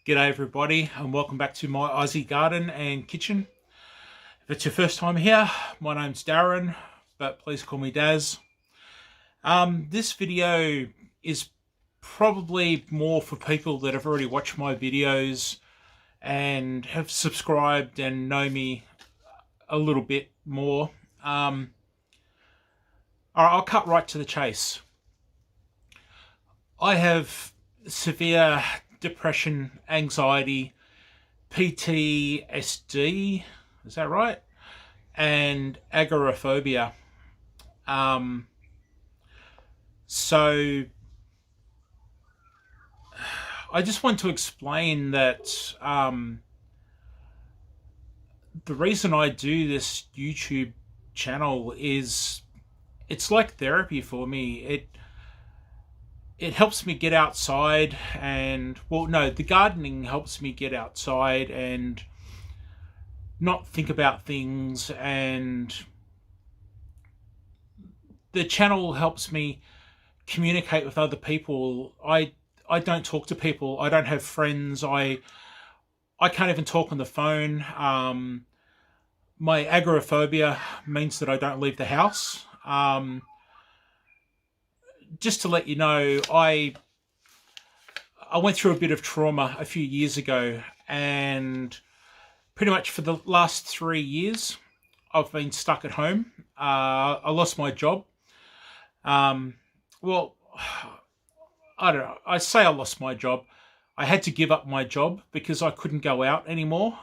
G'day everybody and welcome back to my Aussie garden and kitchen. If it's your first time here, my name's Darren, but please call me Daz. This video is probably more for people that have already watched my videos and have subscribed and know me a little bit more. Alright, I'll cut right to the chase. I have severe depression, anxiety, PTSD, is that right? And agoraphobia. So I just want to explain that the reason I do this YouTube channel is it's like therapy for me. It helps me get outside and, well, no, the gardening helps me get outside and not think about things, and the channel helps me communicate with other people. I don't talk to people. I don't have friends. I can't even talk on the phone. My agoraphobia means that I don't leave the house. Just to let you know, I went through a bit of trauma a few years ago, and pretty much for the last 3 years, I've been stuck at home. I lost my job. Well, I don't know. I say I lost my job. I had to give up my job because I couldn't go out anymore.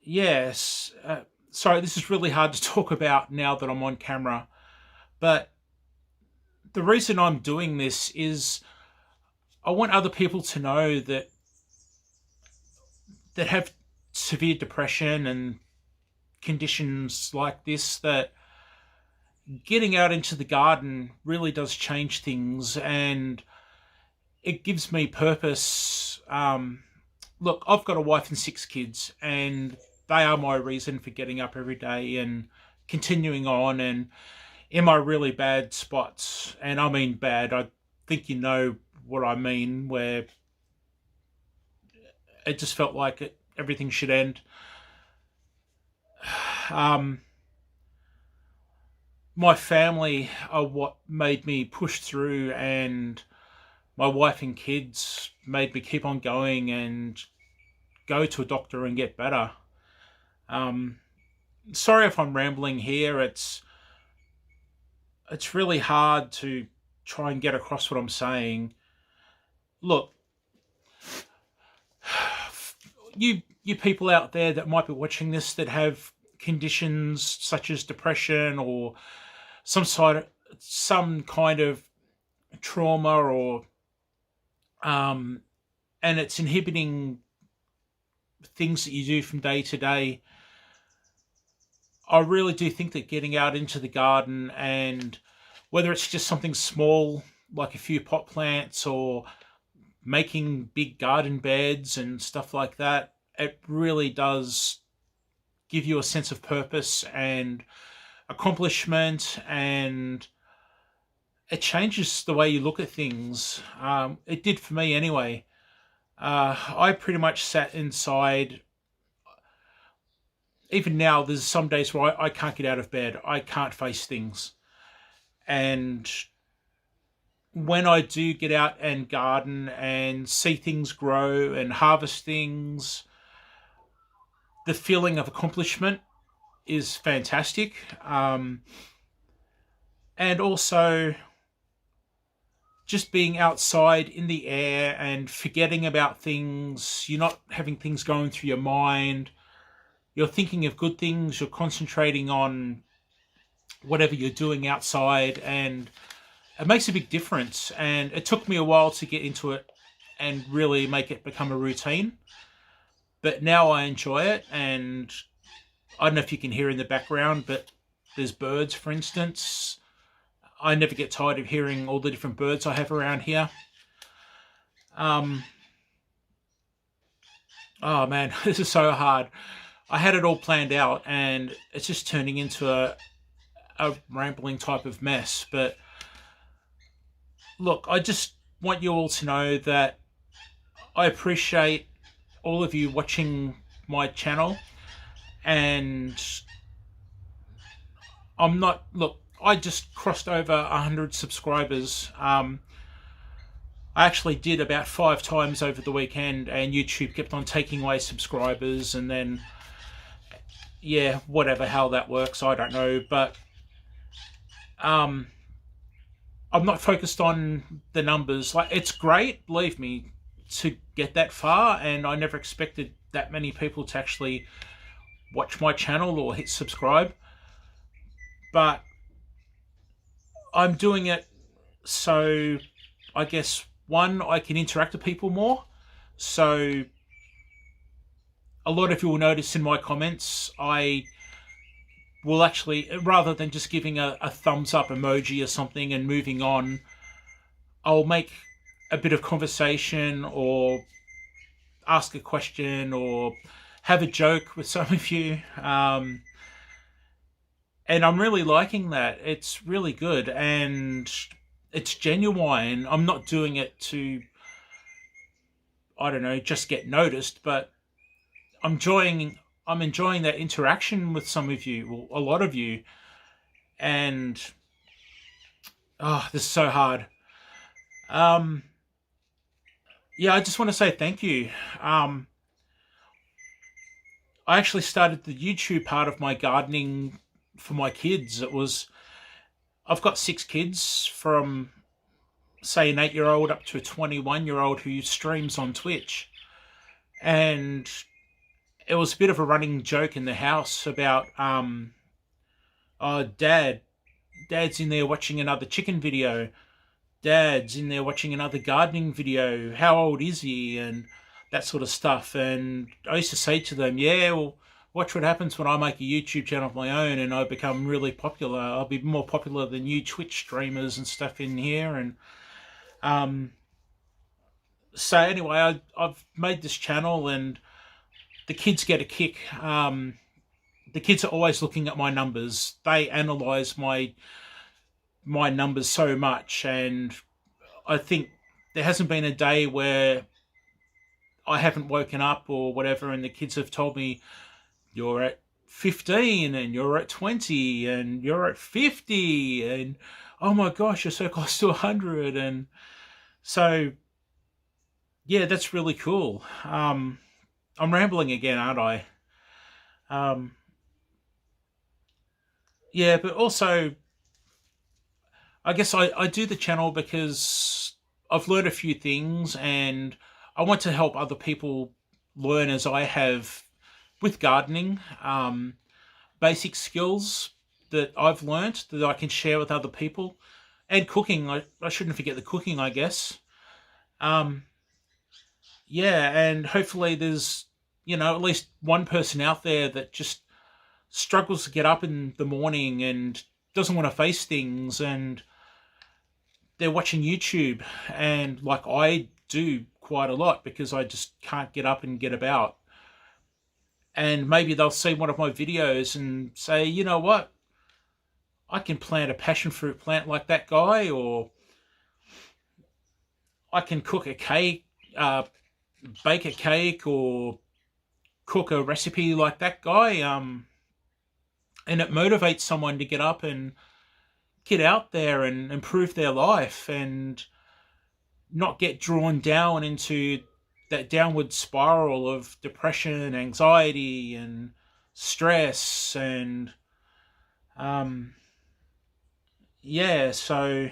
Yes. Sorry, this is really hard to talk about now that I'm on camera. But the reason I'm doing this is I want other people to know that have severe depression and conditions like this, that getting out into the garden really does change things, and it gives me purpose. Look, I've got a wife and 6 kids, and they are my reason for getting up every day and continuing on. And in my really bad spots, and I mean bad, I think you know what I mean, where it just felt like everything should end. My family are what made me push through, and my wife and kids made me keep on going and go to a doctor and get better. Sorry if I'm rambling here. It's really hard to try and get across what I'm saying. Look, you people out there that might be watching this that have conditions such as depression or some kind of trauma, or and it's inhibiting things that you do from day to day, I really do think that getting out into the garden, and whether it's just something small like a few pot plants or making big garden beds and stuff like that, it really does give you a sense of purpose and accomplishment, and it changes the way you look at things. It did for me anyway. I pretty much sat inside. Even now, there's some days where I can't get out of bed. I can't face things. And when I do get out and garden and see things grow and harvest things, the feeling of accomplishment is fantastic. And also just being outside in the air and forgetting about things. You're not having things going through your mind. You're thinking of good things. You're concentrating on whatever you're doing outside, and it makes a big difference. And it took me a while to get into it and really make it become a routine. But now I enjoy it, and I don't know if you can hear in the background, but there's birds, for instance. I never get tired of hearing all the different birds I have around here. Oh man, this is so hard. I had it all planned out, and it's just turning into a rambling type of mess. But look, I just want you all to know that I appreciate all of you watching my channel, and I'm not, look, I just crossed over 100 subscribers. I actually did about 5 times over the weekend, and YouTube kept on taking away subscribers, and then, yeah, whatever, how that works, I don't know, but I'm not focused on the numbers. Like, it's great, believe me, to get that far, and I never expected that many people to actually watch my channel or hit subscribe, but I'm doing it so, I guess, one, I can interact with people more. So a lot of you will notice in my comments, I will actually, rather than just giving a thumbs up emoji or something and moving on, I'll make a bit of conversation or ask a question or have a joke with some of you. And I'm really liking that. It's really good, and it's genuine. I'm not doing it to, I don't know, just get noticed, but I'm enjoying that interaction with some of you, well, a lot of you, and oh, this is so hard. Yeah, I just want to say thank you. I actually started the YouTube part of my gardening for my kids. I've got 6 kids, from say an 8-year-old up to a 21-year-old who streams on Twitch. And it was a bit of a running joke in the house about, oh, Dad's in there watching another chicken video. Dad's in there watching another gardening video. How old is he? And that sort of stuff. And I used to say to them, yeah, well, watch what happens when I make a YouTube channel of my own and I become really popular. I'll be more popular than you Twitch streamers and stuff in here. And so anyway, I've made this channel, and the kids get a kick. The kids are always looking at my numbers. They analyze my numbers so much, and I think there hasn't been a day where I haven't woken up or whatever and the kids have told me, you're at 15 and you're at 20 and you're at 50 and oh my gosh, you're so close to 100. And so yeah, that's really cool. I'm rambling again, aren't I? Yeah, but also I guess I do the channel because I've learned a few things, and I want to help other people learn as I have with gardening, basic skills that I've learned that I can share with other people, and cooking. I shouldn't forget the cooking, I guess. Yeah, and hopefully there's, at least one person out there that just struggles to get up in the morning and doesn't want to face things, and they're watching YouTube, and like I do quite a lot because I just can't get up and get about. And maybe they'll see one of my videos and say, you know what, I can plant a passion fruit plant like that guy, or I can cook a cake, bake a cake, or cook a recipe like that guy. And it motivates someone to get up and get out there and improve their life and not get drawn down into that downward spiral of depression, anxiety, and stress. And yeah, so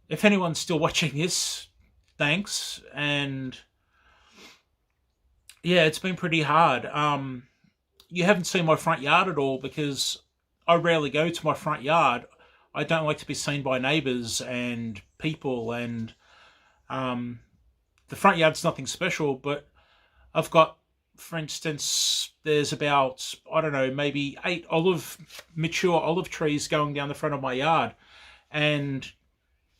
if anyone's still watching this, thanks. And yeah, it's been pretty hard. You haven't seen my front yard at all because I rarely go to my front yard. I don't like to be seen by neighbours and people, and the front yard's nothing special, but I've got, for instance, there's about, I don't know, maybe 8 mature olive trees going down the front of my yard, and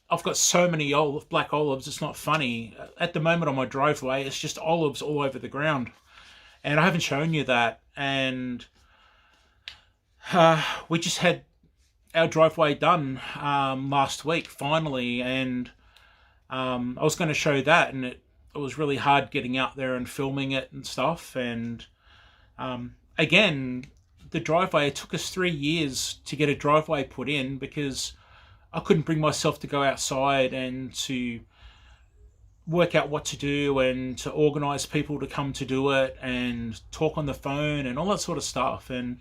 I've got so many black olives, it's not funny. At the moment on my driveway, it's just olives all over the ground, and I haven't shown you that. And we just had our driveway done last week finally, and I was going to show that, and it was really hard getting out there and filming it and stuff. And again, the driveway, it took us 3 years to get a driveway put in because I couldn't bring myself to go outside and to work out what to do and to organize people to come to do it and talk on the phone and all that sort of stuff. And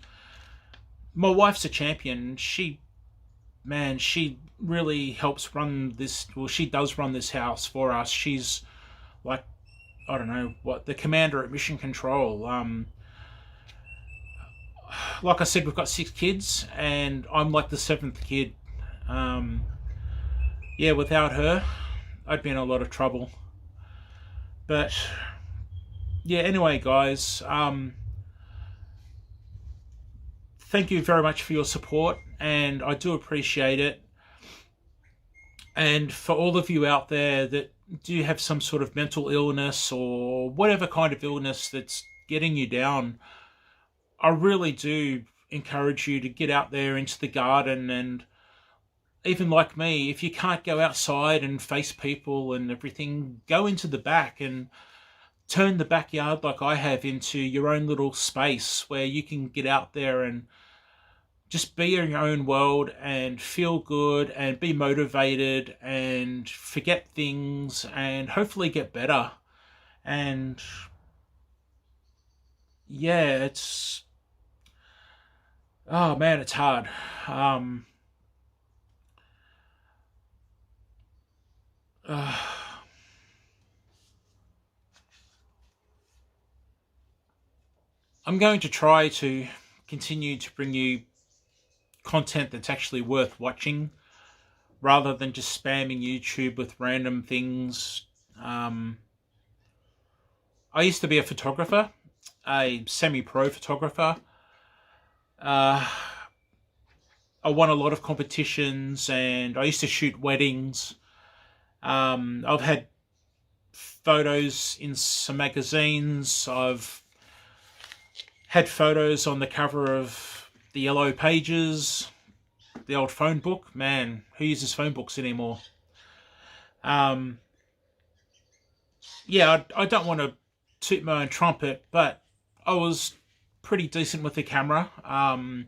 my wife's a champion. She really helps run this. Well, she does run this house for us. She's like, I don't know what, the commander at mission control. Like I said, we've got 6 kids and I'm like the 7th kid. Yeah, without her, I'd be in a lot of trouble. But yeah, anyway, guys, thank you very much for your support, and I do appreciate it. And for all of you out there that do have some sort of mental illness or whatever kind of illness that's getting you down, I really do encourage you to get out there into the garden. And even like me, if you can't go outside and face people and everything, go into the back and turn the backyard like I have into your own little space where you can get out there and just be in your own world and feel good and be motivated and forget things and hopefully get better. And yeah, it's, oh man, it's hard. I'm going to try to continue to bring you content that's actually worth watching rather than just spamming YouTube with random things. I used to be a photographer, a semi-pro photographer. I won a lot of competitions and I used to shoot weddings. I've had photos in some magazines. I've had photos on the cover of the Yellow Pages, the old phone book. Man, who uses phone books anymore? Yeah, I don't want to toot my own trumpet, but I was pretty decent with the camera. I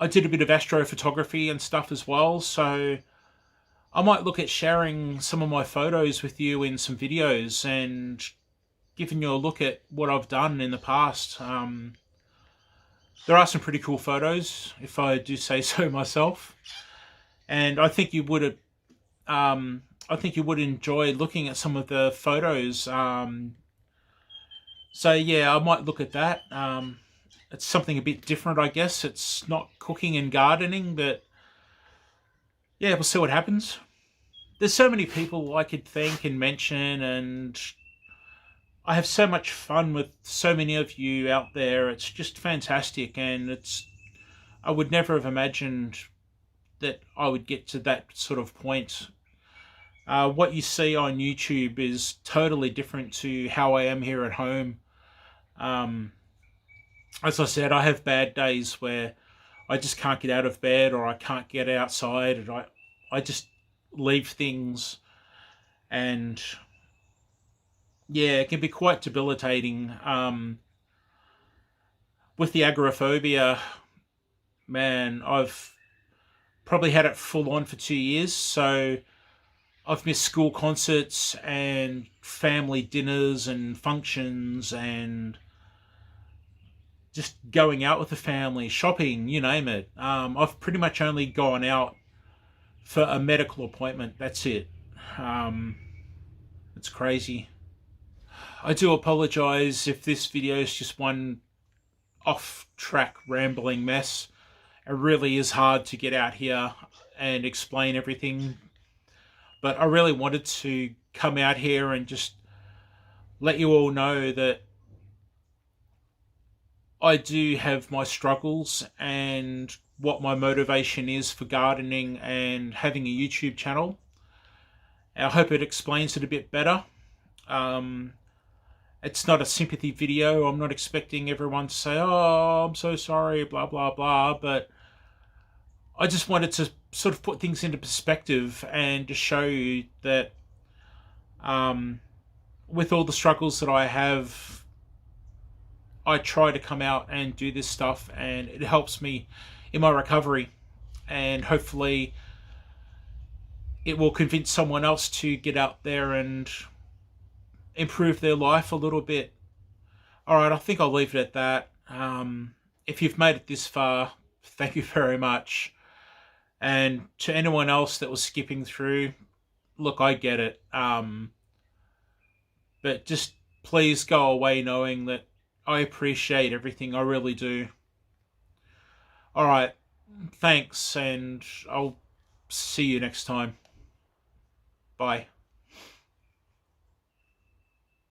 did a bit of astrophotography and stuff as well, so I might look at sharing some of my photos with you in some videos and giving you a look at what I've done in the past. There are some pretty cool photos, if I do say so myself, and I think you would enjoy looking at some of the photos. So yeah, I might look at that. It's something a bit different, I guess. It's not cooking and gardening, but yeah, we'll see what happens. There's so many people I could thank and mention, and I have so much fun with so many of you out there. It's just fantastic, and I would never have imagined that I would get to that sort of point. What you see on YouTube is totally different to how I am here at home. As I said, I have bad days where I just can't get out of bed or I can't get outside, and I just leave things, and yeah, it can be quite debilitating. With the agoraphobia, man, I've probably had it full on for 2 years, so I've missed school concerts and family dinners and functions and just going out with the family, shopping, you name it. I've pretty much only gone out for a medical appointment. That's it. It's crazy. I do apologize if this video is just one off-track rambling mess. It really is hard to get out here and explain everything. But I really wanted to come out here and just let you all know that I do have my struggles and what my motivation is for gardening and having a YouTube channel. I hope it explains it a bit better. It's not a sympathy video. I'm not expecting everyone to say, oh, I'm so sorry, blah, blah, blah. But I just wanted to sort of put things into perspective and to show you that um, with all the struggles that I have, I try to come out and do this stuff, and it helps me in my recovery. And hopefully, it will convince someone else to get out there and improve their life a little bit. All right, I think I'll leave it at that. If you've made it this far, thank you very much. And to anyone else that was skipping through, look, I get it. But just please go away knowing that I appreciate everything. I really do. All right, thanks, and I'll see you next time. Bye.